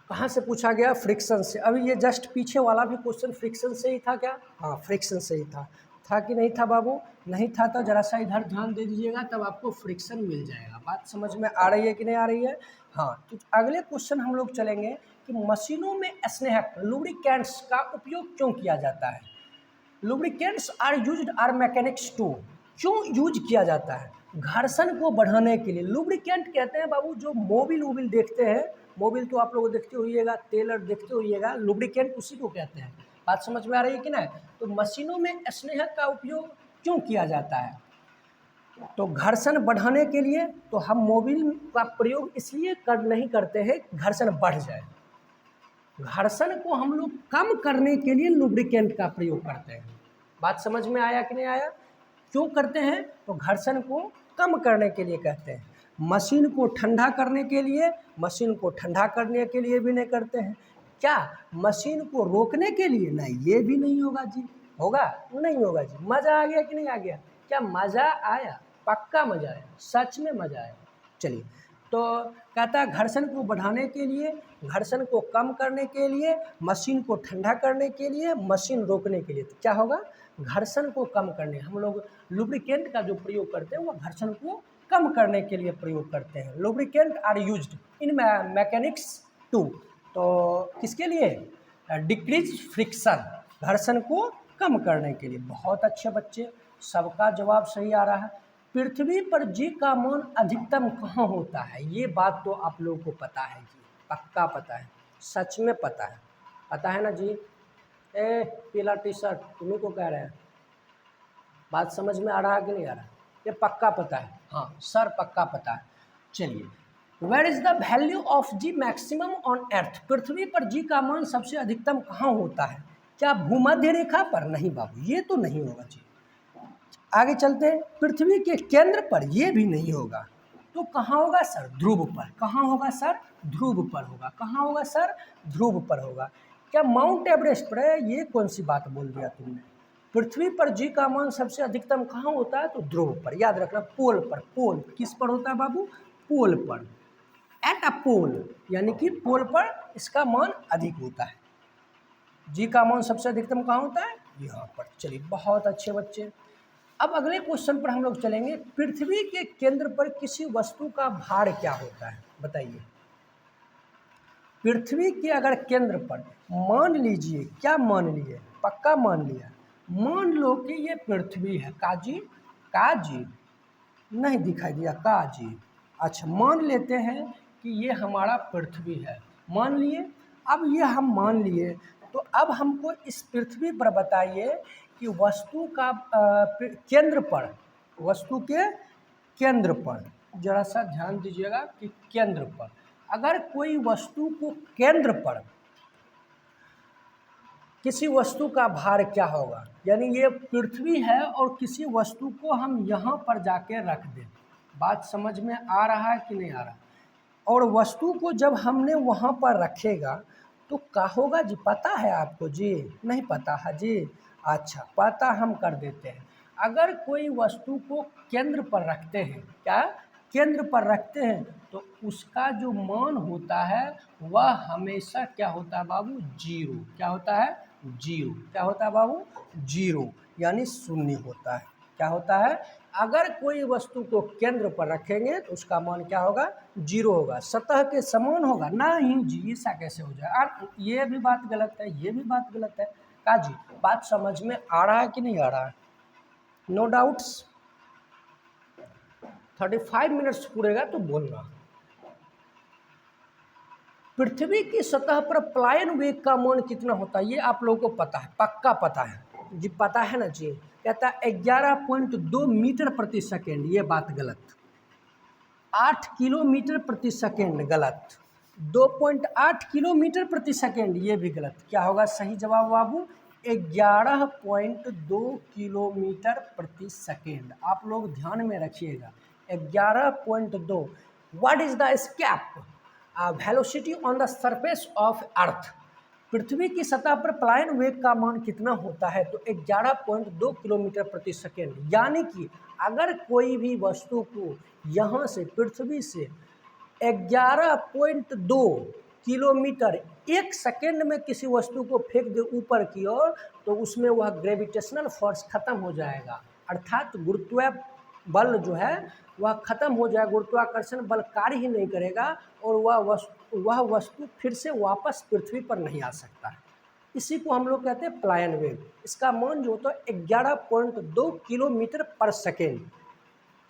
कहाँ से पूछा गया? फ्रिक्शन से। अभी ये जस्ट पीछे वाला भी क्वेश्चन फ्रिक्शन से ही था क्या? हाँ फ्रिक्शन से ही था कि नहीं था बाबू? नहीं था तो जरा सा इधर ध्यान दे दीजिएगा, तब आपको फ्रिक्शन मिल जाएगा। बात समझ में आ रही है कि नहीं आ रही है? हाँ तो अगले क्वेश्चन हम लोग चलेंगे कि मशीनों में स्नेहक लुब्रिकेंट्स का उपयोग क्यों किया जाता है? Lubricants are used are mechanics to. क्यों यूज किया जाता है? घर्षण को बढ़ाने के लिए। लुब्रिकेंट कहते हैं बाबू जो मोबिल वोबिल देखते हैं, मोबिल तो आप लोग देखते होइएगा, तेल और देखते होइएगा, लुब्रिकेंट उसी को कहते हैं। बात समझ में आ रही है कि नहीं? तो मशीनों में स्नेहक का उपयोग क्यों किया जाता है? तो घर्षण बढ़ाने के लिए। तो हम मोबिल का प्रयोग इसलिए नहीं करते हैं घर्षण बढ़ जाए। घर्षण को हम लोग कम करने के लिए लुब्रिकेंट का प्रयोग करते हैं। बात समझ में आया कि नहीं आया? क्यों करते हैं? तो घर्षण को कम करने के लिए कहते हैं। मशीन को ठंडा करने के लिए, मशीन को ठंडा करने के लिए भी नहीं करते हैं। क्या मशीन को रोकने के लिए? नहीं, ये भी नहीं होगा जी। होगा? नहीं होगा जी। मज़ा आ गया कि नहीं आ गया? क्या मज़ा आया? पक्का मज़ा आया, सच में मज़ा आया। चलिए तो कहता है घर्षण को बढ़ाने के लिए, घर्षण को कम करने के लिए, मशीन को ठंडा करने के लिए, मशीन रोकने के लिए। तो क्या होगा? घर्षण को कम करने हम लोग लुब्रिकेंट का जो प्रयोग करते हैं वह घर्षण को कम करने के लिए प्रयोग करते हैं। Lubricant are used in mechanics to. तो किसके लिए? डिक्रीज फ्रिक्शन, घर्षण को कम करने के लिए। बहुत अच्छे बच्चे, सबका जवाब सही आ रहा है। पृथ्वी पर जी का मान अधिकतम कहाँ होता है? ये बात तो आप लोगों को पता है जी, पक्का पता है, सच में पता है ना जी। ए पीला टी शर्ट तुम्हें को कह रहे हैं, बात समझ में आ रहा है कि नहीं आ रहा? ये पक्का पता है, हाँ सर पक्का पता है। चलिए, where is the value of G maximum on earth? पृथ्वी पर जी का मान सबसे अधिकतम कहाँ होता है? क्या भूमध्य रेखा पर? नहीं बाबू, ये तो नहीं होगा जी। आगे चलते हैं, पृथ्वी के केंद्र पर? ये भी नहीं होगा। तो कहाँ होगा सर? ध्रुव पर। कहाँ होगा सर? ध्रुव पर होगा। कहाँ होगा सर? ध्रुव पर होगा। क्या माउंट एवरेस्ट पर है? ये कौन सी बात बोल दिया तुमने? पृथ्वी पर जी का मान सबसे अधिकतम कहाँ होता है? तो ध्रुव पर। याद रखना, पोल पर। पोल किस पर होता है बाबू? पोल पर। एट अ पोल, यानी कि पोल पर इसका मान अधिक होता है। जी का मान सबसे अधिकतम कहाँ होता है? यहाँ पर। चलिए, बहुत अच्छे बच्चे। अब अगले क्वेश्चन पर हम लोग चलेंगे। पृथ्वी के केंद्र पर किसी वस्तु का भार क्या होता है? बताइए। पृथ्वी के अगर केंद्र पर मान लीजिए, क्या मान लिए? पक्का मान लिया। मान लो कि ये पृथ्वी है। काजी? काजी नहीं दिखाई दिया? काजी। अच्छा, मान लेते हैं कि ये हमारा पृथ्वी है, मान लिए। अब ये हम मान लिए, तो अब हमको इस पृथ्वी पर बताइए कि वस्तु का केंद्र पर, वस्तु के केंद्र पर, जरा सा ध्यान दीजिएगा कि केंद्र पर, अगर कोई वस्तु को केंद्र पर किसी वस्तु का भार क्या होगा? यानी ये पृथ्वी है और किसी वस्तु को हम यहाँ पर जाके रख दें। बात समझ में आ रहा है कि नहीं आ रहा? और वस्तु को जब हमने वहाँ पर रखेगा तो क्या होगा जी? पता है आपको जी? नहीं पता है जी? अच्छा, पता हम कर देते हैं। अगर कोई वस्तु को केंद्र पर रखते हैं, क्या केंद्र पर रखते हैं, तो उसका जो मान होता है वह हमेशा क्या होता है बाबू? जीरो। क्या होता है? जीरो। क्या होता है बाबू? जीरो, यानी शून्य होता है। क्या होता है? अगर कोई वस्तु को केंद्र पर रखेंगे तो उसका मान क्या होगा? जीरो होगा। सतह के समान होगा? नहीं जी, ऐसा कैसे हो जाए? और ये भी बात गलत है, ये भी बात गलत है। का जी, बात समझ में आ रहा है कि नहीं आ रहा है? No doubts. 35 मिनट्स पूरेगा तो बोलना। पृथ्वी की सतह पर पलायन वेग का मान कितना होता है? ये आप लोगों को पता है, पक्का पता है जी? पता है ना जी? कहता है 11.2 मीटर प्रति सेकेंड। ये बात गलत। 8 किलोमीटर प्रति सेकेंड गलत। 2.8 किलोमीटर प्रति सेकेंड, ये भी गलत। क्या होगा सही जवाब बाबू? 11.2 किलोमीटर प्रति सेकेंड। आप लोग ध्यान में रखिएगा, 11.2। What is the escape velocity on the surface of earth? पृथ्वी की सतह पर पलायन वेग का मान कितना होता है? तो 11.2 किलोमीटर प्रति सेकेंड। यानी कि अगर कोई भी वस्तु को यहाँ से, पृथ्वी से 11.2 किलोमीटर एक सेकेंड में किसी वस्तु को फेंक दे ऊपर की ओर, तो उसमें वह ग्रेविटेशनल फोर्स खत्म हो जाएगा, अर्थात गुरुत्व बल जो है वह खत्म हो जाएगा, गुरुत्वाकर्षण बल कार्य ही नहीं करेगा और वह वस्तु फिर से वापस पृथ्वी पर नहीं आ सकता है। इसी को हम लोग कहते हैं पलायन वेग। इसका मान जो होता है 11.2 किलोमीटर पर सेकेंड।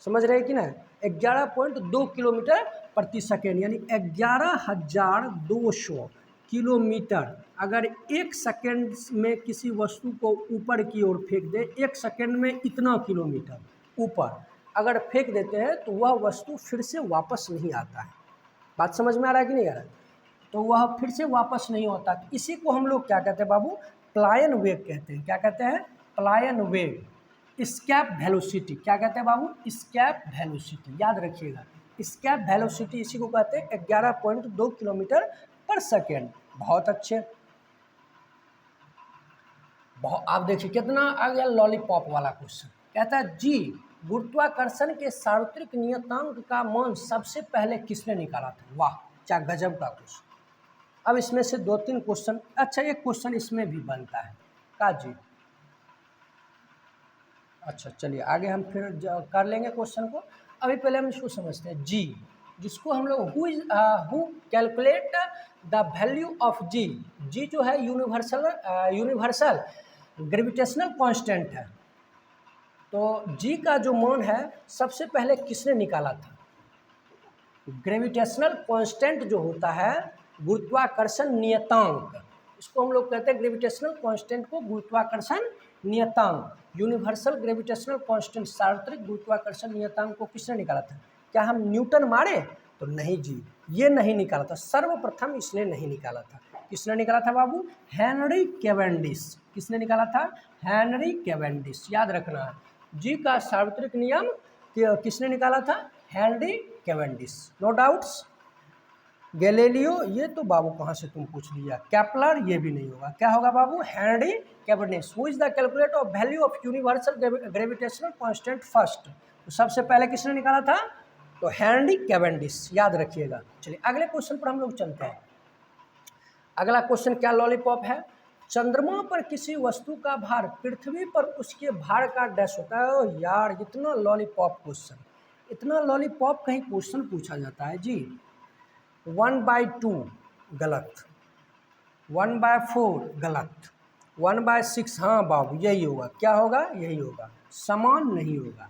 समझ रहे हैं कि ना? 11.2 किलोमीटर प्रति सेकेंड, यानी 11,200 किलोमीटर अगर एक सेकेंड में किसी वस्तु को ऊपर की ओर फेंक दे, एक सेकेंड में इतना किलोमीटर ऊपर अगर फेंक देते हैं तो वह वस्तु फिर से वापस नहीं आता है। बात समझ में आ रहा है कि नहीं आ रहा है? तो वह फिर से वापस नहीं होता। इसी को हम लोग क्या कहते हैं बाबू? पलायन वेग कहते हैं। क्या कहते हैं? पलायन वेग। Escape velocity. क्या कहते हैं बाबू? Escape velocity. याद रखिएगा, स्केप वेलोसिटी इसी को कहते हैं 11.2 किलोमीटर पर सेकेंड। बहुत अच्छे। आप देखिए कितना आ गया लॉलीपॉप वाला क्वेश्चन। कहता है जी, गुरुत्वाकर्षण के सार्वत्रिक नियतांक का मान सबसे पहले किसने निकाला था? वाह, क्या गजब का क्वेश्चन। अब इसमें से 2-3 क्वेश्चन, अच्छा एक क्वेश्चन इसमें भी बनता है का जी? अच्छा चलिए आगे हम फिर कर लेंगे क्वेश्चन को। अभी पहले हम इसको समझते हैं। जी, जिसको हम लोग who calculate the value of G. G जो है यूनिवर्सल ग्रेविटेशनल कांस्टेंट है। तो जी का जो मान है सबसे पहले किसने निकाला था? ग्रेविटेशनल कांस्टेंट जो होता है, गुरुत्वाकर्षण नियतांक, इसको हम लोग कहते हैं ग्रेविटेशनल कांस्टेंट को गुरुत्वाकर्षण नियतांक, यूनिवर्सल ग्रेविटेशनल कांस्टेंट, सार्वत्रिक गुरुत्वाकर्षण नियतांक को किसने निकाला था? क्या हम न्यूटन मारे? तो नहीं जी, ये नहीं निकाला था, सर्वप्रथम इसने नहीं निकाला था। किसने निकाला था बाबू? Henry Cavendish. किसने निकाला था? हेनरी कैवेंडिश, याद रखना है। जी का सार्वत्रिक नियम किसने निकाला था? Henry Cavendish, no doubts. Galileo, ये तो बाबू कहाँ से तुम पूछ लिया। केपलर, ये भी नहीं होगा। क्या होगा बाबू? Henry Cavendish. Who is the calculator of value of universal gravitational constant first? तो सबसे पहले किसने निकाला था? तो हेनरी कैवेंडिश, याद रखिएगा। चलिए अगले क्वेश्चन पर हम लोग चलते हैं। अगला क्वेश्चन क्या लॉलीपॉप है? चंद्रमा पर किसी वस्तु का भार पृथ्वी पर उसके भार का डैश होता है। ओ यार, इतना लॉलीपॉप क्वेश्चन, इतना लॉलीपॉप कहीं क्वेश्चन पूछा जाता है जी। 1/2 गलत, 1/4 गलत, 1/6 हाँ बाबू यही होगा। क्या होगा? यही होगा, समान नहीं होगा।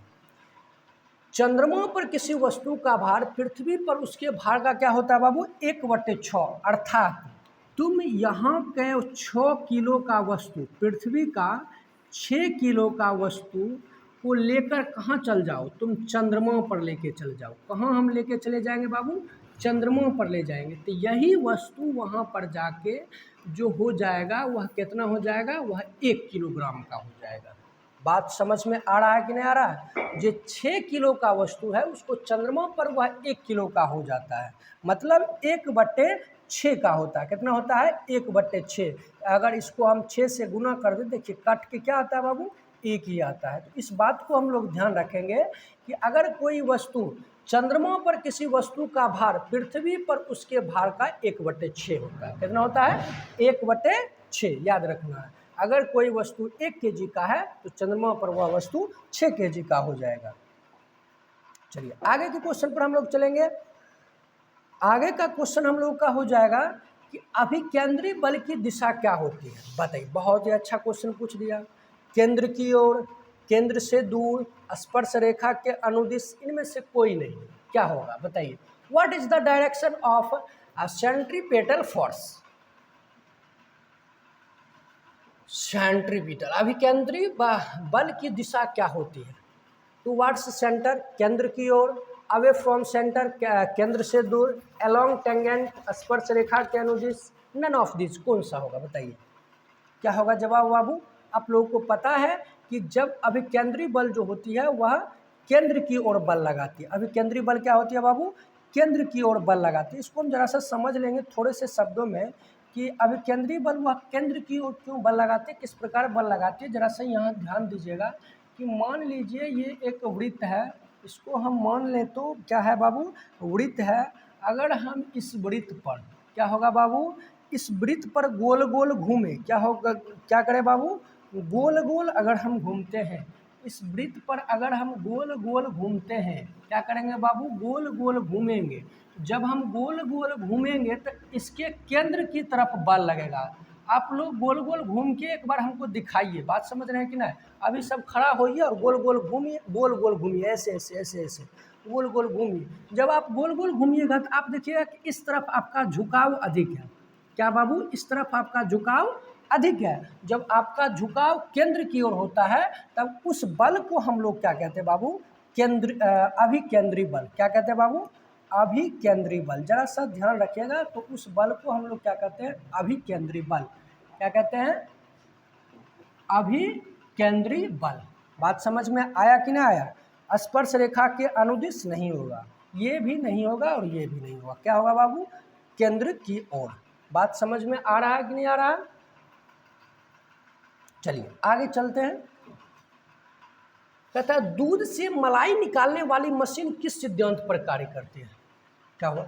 चंद्रमा पर किसी वस्तु का भार पृथ्वी पर उसके भार का क्या होता है बाबू? 1/6। अर्थात तुम यहाँ के 6 किलो का वस्तु, पृथ्वी का 6 किलो का वस्तु को लेकर कहाँ चल जाओ? तुम चंद्रमा पर लेके चल जाओ। कहाँ हम लेके चले जाएंगे बाबू? चंद्रमा पर ले जाएंगे। तो यही वस्तु वहाँ पर जाके जो हो जाएगा वह कितना हो जाएगा? वह 1 किलोग्राम का हो जाएगा। बात समझ में आ रहा है कि नहीं आ रहा है? जो 6 किलो का वस्तु है उसको चंद्रमा पर वह 1 किलो का हो जाता है, मतलब 1/6 का होता है। कितना होता है? 1/6। अगर इसको हम 6 से गुना कर दें, देखिए कट के क्या आता है बाबू? 1 ही आता है। तो इस बात को हम लोग ध्यान रखेंगे कि अगर कोई वस्तु, चंद्रमा पर किसी वस्तु का भार पृथ्वी पर उसके भार का 1/6 होता है। कितना होता है? 1/6, याद रखना है। अगर कोई वस्तु 1 kg का है तो चंद्रमा पर वह वस्तु 6 kg का हो जाएगा। चलिए आगे के क्वेश्चन पर हम लोग चलेंगे। आगे का क्वेश्चन हम लोग का हो जाएगा कि अभिकेंद्री बल की दिशा क्या होती है? बताइए, बहुत ही अच्छा क्वेश्चन पूछ दिया। केंद्र की ओर, केंद्र से दूर, स्पर्श रेखा के अनुदिश, इनमें से कोई नहीं। क्या होगा बताइए? What is the direction of centripetal force? Centripetal, अभिकेंद्री बल की दिशा क्या होती है? टुवर्ड्स सेंटर, केंद्र की ओर, अवे फ्रॉम सेंटर, केंद्र से दूर, अलोंग टेंजेंट, स्पर्श रेखा के अनुदिश, नन ऑफ दिस। कौन सा होगा बताइए? क्या होगा जवाब बाबू? आप लोगों को पता है कि जब अभिकेंद्री बल जो होती है वह केंद्र की ओर बल लगाती है। अभिकेंद्री बल क्या होती है बाबू? केंद्र की ओर बल लगाती है। इसको हम जरा सा समझ लेंगे थोड़े से शब्दों में कि अभिकेंद्री बल वह केंद्र की ओर क्यों बल लगाती है, किस प्रकार बल लगाती है। जरा सा यहाँ ध्यान दीजिएगा कि मान लीजिए ये एक वृत्त है, इसको हम मान लें तो क्या है बाबू? वृत्त है। अगर हम इस वृत्त पर, क्या होगा बाबू? इस वृत्त पर गोल गोल घूमे, क्या होगा? क्या करें बाबू? गोल गोल अगर हम घूमते हैं, इस वृत्त पर अगर हम गोल गोल घूमते हैं, क्या करेंगे बाबू? गोल गोल घूमेंगे। जब हम गोल गोल घूमेंगे तो इसके केंद्र की तरफ बल लगेगा। आप लोग गोल गोल घूम के एक बार हमको दिखाइए, बात समझ रहे हैं कि नहीं? अभी सब खड़ा होइए और गोल गोल घूमिए, गोल गोल घूमिए, ऐसे ऐसे ऐसे ऐसे गोल गोल घूमिए। जब आप गोल गोल घूमिएगा तो आप देखिएगा कि इस तरफ आपका झुकाव अधिक है। क्या बाबू? इस तरफ आपका झुकाव अधिक है। जब आपका झुकाव केंद्र की ओर होता है तब उस बल को हम लोग क्या कहते हैं बाबू? अभिकेंद्री बल। क्या कहते हैं बाबू? अभिकेंद्री बल। जरा सा ध्यान रखिएगा। तो उस बल को हम लोग क्या कहते हैं? अभिकेंद्री बल। क्या कहते हैं? अभिकेंद्री बल। बात समझ में आया कि नहीं आया? स्पर्श रेखा के अनुदिश नहीं होगा, ये भी नहीं होगा और ये भी नहीं होगा। क्या होगा बाबू? केंद्र की ओर। बात समझ में आ रहा है कि नहीं आ रहा है? चलिए आगे चलते हैं। कहता है दूध से मलाई निकालने वाली मशीन किस सिद्धांत पर कार्य करती है? क्या हुआ?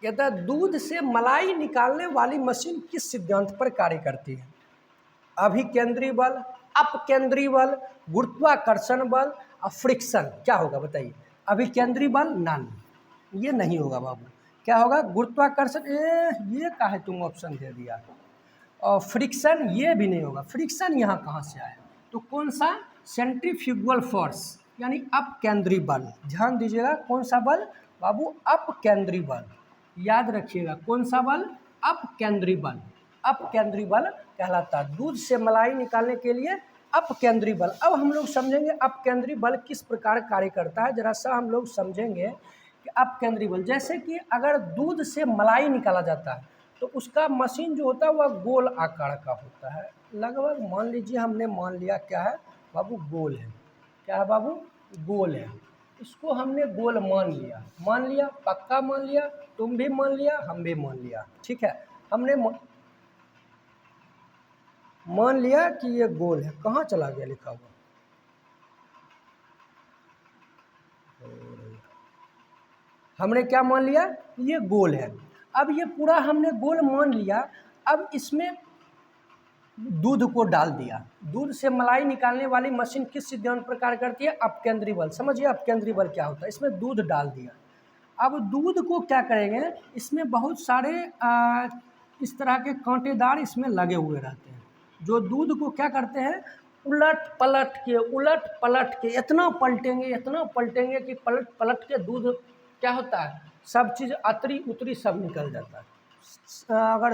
कहता है दूध से मलाई निकालने वाली मशीन किस सिद्धांत पर कार्य करती है? अभिकेंद्री बल, अपकेंद्री बल, गुरुत्वाकर्षण बल और फ्रिक्शन। क्या होगा बताइए? अभिकेंद्री बल नन, ये नहीं होगा बाबू। क्या होगा? गुरुत्वाकर्षण, ये का है तुम ऑप्शन दे दिया। और फ्रिक्शन, ये भी नहीं होगा। फ्रिक्शन यहाँ कहाँ से आया? तो कौन सा? सेंट्रीफ्यूगल फोर्स यानी अपकेंद्री बल। ध्यान दीजिएगा, कौन सा बल बाबू? अपकेंद्री बल। याद रखिएगा, कौन सा बल? अपकेंद्री बल। अपकेंद्री बल कहलाता है। दूध से मलाई निकालने के लिए अपकेंद्री बल। अब हम लोग समझेंगे अपकेंद्री बल किस प्रकार कार्य करता है। जरा सा हम लोग समझेंगे कि अपकेंद्री बल, जैसे कि अगर दूध से मलाई निकाला जाता है तो उसका मशीन जो होता है वह गोल आकार का होता है। लगभग मान लीजिए, हमने मान लिया क्या है बाबू? गोल है। क्या है बाबू? गोल है। इसको हमने गोल मान लिया। मान लिया, पक्का मान लिया, तुम भी मान लिया, हम भी मान लिया। ठीक है, हमने मान लिया कि ये गोल है। कहाँ चला गया लिखा हुआ? हमने क्या मान लिया? ये गोल है। अब ये पूरा हमने गोल मान लिया। अब इसमें दूध को डाल दिया। दूध से मलाई निकालने वाली मशीन किस सिद्धांत पर कार्य करती है? अपकेंद्री बल। समझिए अपकेंद्री बल क्या होता है। इसमें दूध डाल दिया। अब दूध को क्या करेंगे? इसमें बहुत सारे इस तरह के कांटेदार इसमें लगे हुए रहते हैं, जो दूध को क्या करते हैं? उलट पलट के इतना पलटेंगे कि पलट पलट के दूध क्या होता है? सब चीज़ अतरी उतरी सब निकल जाता है। अगर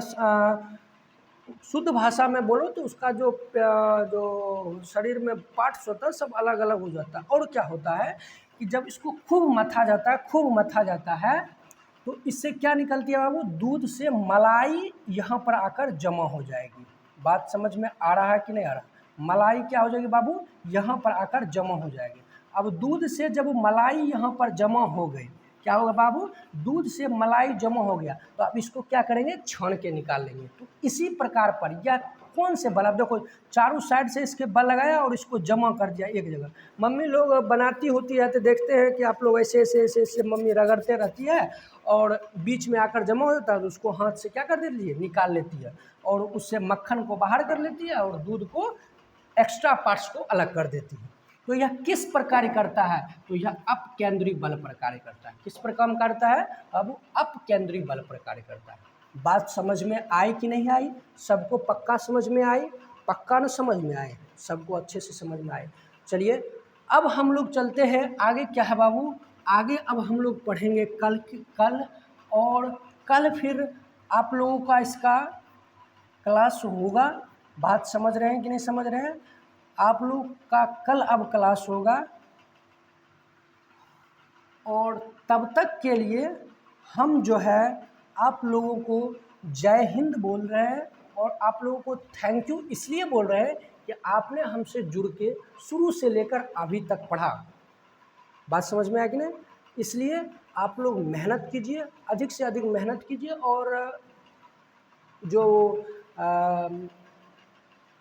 शुद्ध भाषा में बोलो तो उसका जो शरीर में पार्ट्स होता है सब अलग अलग हो जाता है। और क्या होता है कि जब इसको खूब मथा जाता है तो इससे क्या निकलती है बाबू? दूध से मलाई यहाँ पर आकर जमा हो जाएगी। बात समझ में आ रहा है कि नहीं आ रहा? मलाई क्या हो जाएगी बाबू? यहाँ पर आकर जमा हो जाएगी। अब दूध से जब मलाई यहाँ पर जमा हो गई, क्या होगा बाबू? दूध से मलाई जमा हो गया तो अब इसको क्या करेंगे? छान के निकाल लेंगे। तो इसी प्रकार पर यह कौन से बल? अब देखो, चारों साइड से इसके बल लगाया और इसको जमा कर दिया एक जगह। मम्मी लोग बनाती होती है तो देखते हैं कि आप लोग ऐसे ऐसे ऐसे ऐसे मम्मी रगड़ते रहती है और बीच में आकर जमा हो जाता है तो उसको हाथ से क्या कर देती है? निकाल लेती है और उससे मक्खन को बाहर कर लेती है और दूध को, एक्स्ट्रा पार्ट्स को अलग कर देती है। तो यह किस पर कार्य करता है? तो यह अपकेंद्री बल पर कार्य करता है। किस पर काम करता है? अब अपकेंद्री बल पर कार्य करता है। बात समझ में आई कि नहीं आई? सबको पक्का समझ में आई? पक्का न समझ में आए? सबको अच्छे से समझ में आए? चलिए अब हम लोग चलते हैं आगे। क्या है बाबू? आगे अब हम लोग पढ़ेंगे कल और कल फिर आप लोगों का इसका क्लास होगा। बात समझ रहे हैं कि नहीं समझ रहे हैं? आप लोग का कल अब क्लास होगा और तब तक के लिए हम जो है आप लोगों को जय हिंद बोल रहे हैं और आप लोगों को थैंक यू इसलिए बोल रहे हैं कि आपने हमसे जुड़ के शुरू से लेकर अभी तक पढ़ा। बात समझ में आया कि नहीं? इसलिए आप लोग मेहनत कीजिए, अधिक से अधिक मेहनत कीजिए और जो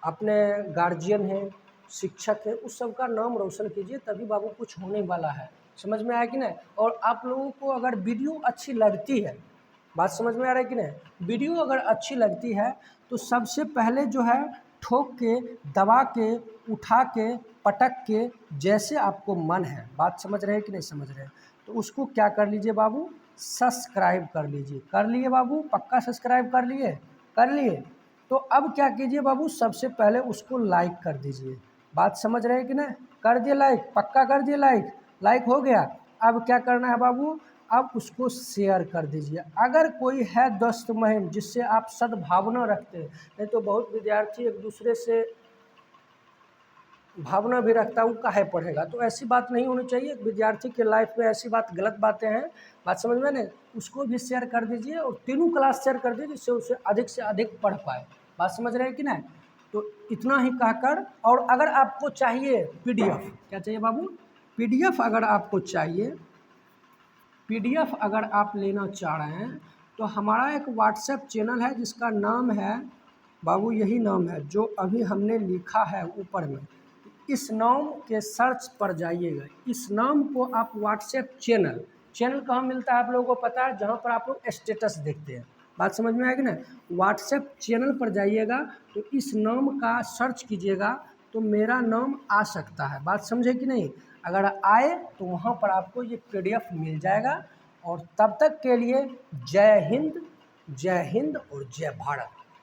अपने गार्जियन हैं, शिक्षक है, उस सब का नाम रोशन कीजिए, तभी बाबू कुछ होने वाला है। समझ में आया कि नहीं? और आप लोगों को अगर वीडियो अच्छी लगती है, बात समझ में आ रहा है कि नहीं? वीडियो अगर अच्छी लगती है तो सबसे पहले जो है ठोक के, दबा के, उठा के, पटक के, जैसे आपको मन है, बात समझ रहे हैं कि नहीं समझ रहे हैं, तो उसको क्या कर लीजिए बाबू? सब्सक्राइब कर लीजिए। कर लिए बाबू? पक्का सब्सक्राइब कर लिए? कर लिए? तो अब क्या कीजिए बाबू? सबसे पहले उसको लाइक कर दीजिए। बात समझ रहे हैं कि नहीं? कर दिए लाइक? पक्का कर दिए लाइक? लाइक हो गया। अब क्या करना है बाबू? अब उसको शेयर कर दीजिए। अगर कोई है दोस्त महिम जिससे आप सद्भावना रखते हैं, नहीं तो बहुत विद्यार्थी एक दूसरे से भावना भी रखता है, वो काहे पढ़ेगा? तो ऐसी बात नहीं होनी चाहिए। विद्यार्थी के लाइफ में ऐसी बात, गलत बातें हैं, बात समझ में नहीं? उसको भी शेयर कर दीजिए और तीनों क्लास शेयर कर दीजिए जिससे उसे अधिक से अधिक पढ़ पाए। बात समझ रहे हैं कि नहीं? तो इतना ही कहकर, और अगर आपको चाहिए पीडीएफ, क्या चाहिए बाबू? पीडीएफ अगर आपको चाहिए, पीडीएफ अगर आप लेना चाह रहे हैं तो हमारा एक व्हाट्सएप चैनल है जिसका नाम है बाबू, यही नाम है जो अभी हमने लिखा है ऊपर में। इस नाम के सर्च पर जाइएगा। इस नाम को आप व्हाट्सएप चैनल कहाँ मिलता है आप लोगों को पता है? जहाँ पर आप लोग स्टेटस देखते हैं। बात समझ में आएगी ना? व्हाट्सएप चैनल पर जाइएगा तो इस नाम का सर्च कीजिएगा तो मेरा नाम आ सकता है। बात समझे कि नहीं? अगर आए तो वहाँ पर आपको ये पीडीएफ मिल जाएगा। और तब तक के लिए जय हिंद और जय भारत।